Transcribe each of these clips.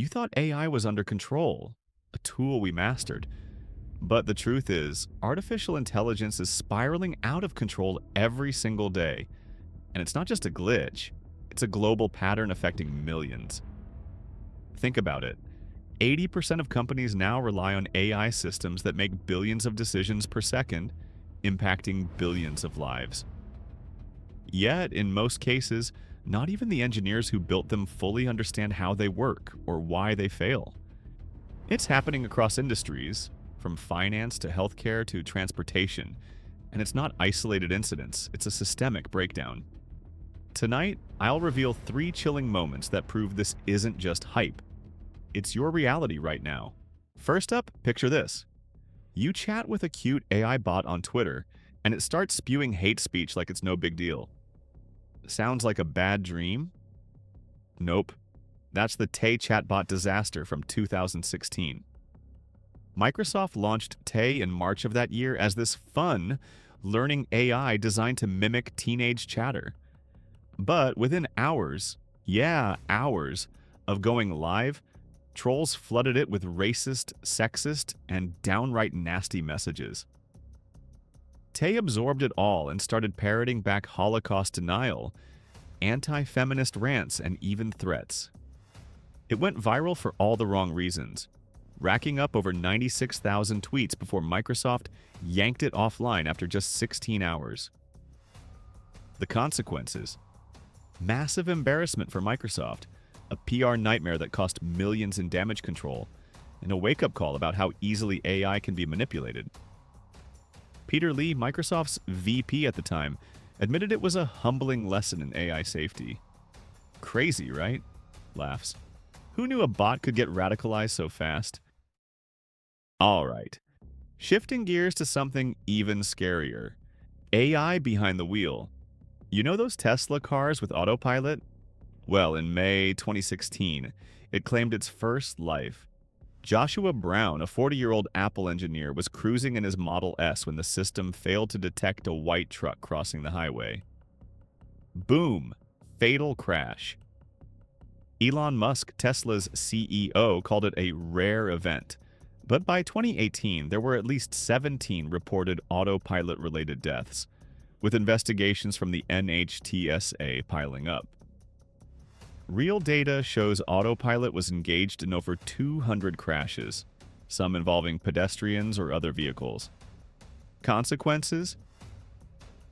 You thought AI was under control, a tool we mastered. But the truth is, artificial intelligence is spiraling out of control every single day. And it's not just a glitch, it's a global pattern affecting millions. Think about it. 80% of companies now rely on AI systems that make billions of decisions per second, impacting billions of lives. Yet, in most cases, not even the engineers who built them fully understand how they work or why they fail. It's happening across industries, from finance to healthcare to transportation, and it's not isolated incidents, it's a systemic breakdown. Tonight, I'll reveal 3 chilling moments that prove this isn't just hype. It's your reality right now. First up, picture this. You chat with a cute AI bot on Twitter, and it starts spewing hate speech like it's no big deal. Sounds like a bad dream? Nope. That's the Tay chatbot disaster from 2016. Microsoft launched Tay in March of that year as this fun, learning AI designed to mimic teenage chatter. But within hours, hours, of going live, trolls flooded it with racist, sexist, and downright nasty messages. Tay absorbed it all and started parroting back Holocaust denial, anti-feminist rants, and even threats. It went viral for all the wrong reasons, racking up over 96,000 tweets before Microsoft yanked it offline after just 16 hours. The consequences: massive embarrassment for Microsoft, a PR nightmare that cost millions in damage control, and a wake-up call about how easily AI can be manipulated. Peter Lee, Microsoft's VP at the time, admitted it was a humbling lesson in AI safety. Crazy, right? Laughs. Who knew a bot could get radicalized so fast? All right. Shifting gears to something even scarier. AI behind the wheel. You know those Tesla cars with autopilot? Well, in May 2016, it claimed its first life. Joshua Brown, a 40-year-old Apple engineer, was cruising in his Model S when the system failed to detect a white truck crossing the highway. Boom! Fatal crash. Elon Musk, Tesla's CEO, called it a rare event. But by 2018, there were at least 17 reported autopilot-related deaths, with investigations from the NHTSA piling up. Real data shows autopilot was engaged in over 200 crashes, some involving pedestrians or other vehicles. Consequences?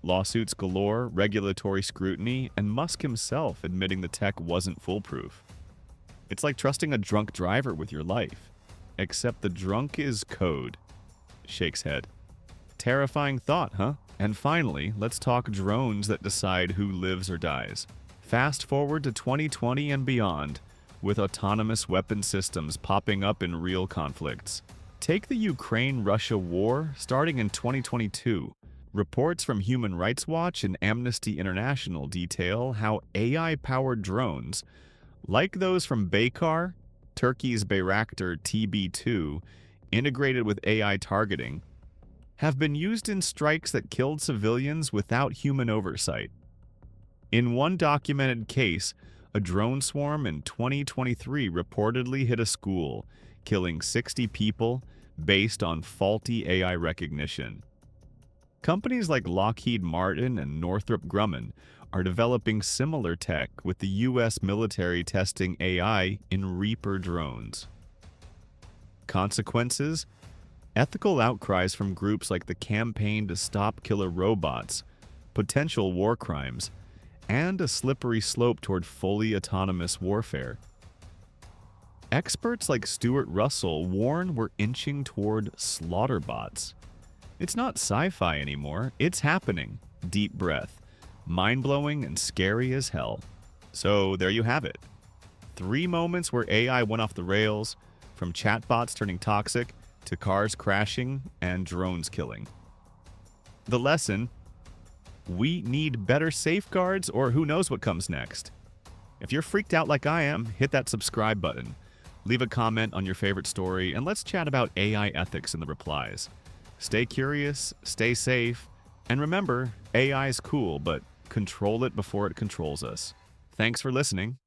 Lawsuits galore, regulatory scrutiny, and Musk himself admitting the tech wasn't foolproof. It's like trusting a drunk driver with your life, except the drunk is code. Shakes head. Terrifying thought, huh? And finally, let's talk drones that decide who lives or dies. Fast forward to 2020 and beyond, with autonomous weapon systems popping up in real conflicts. Take the Ukraine-Russia war starting in 2022. Reports from Human Rights Watch and Amnesty International detail how AI-powered drones, like those from Baykar, Turkey's Bayraktar TB2, integrated with AI targeting, have been used in strikes that killed civilians without human oversight. In one documented case, a drone swarm in 2023 reportedly hit a school, killing 60 people based on faulty AI recognition. Companies like Lockheed Martin and Northrop Grumman are developing similar tech, with the U.S. military testing AI in Reaper drones. Consequences? Ethical outcries from groups like the Campaign to Stop Killer Robots, potential war crimes, and a slippery slope toward fully autonomous warfare. Experts like Stuart Russell warn we're inching toward slaughterbots. It's not sci-fi anymore, it's happening. Deep breath. Mind-blowing and scary as hell. So there you have it. 3 moments where AI went off the rails, from chatbots turning toxic to cars crashing and drones killing. The lesson: we need better safeguards, or who knows what comes next. If you're freaked out like I am, hit that subscribe button. Leave a comment on your favorite story, and let's chat about AI ethics in the replies. Stay curious, stay safe, and remember, AI is cool, but control it before it controls us. Thanks for listening.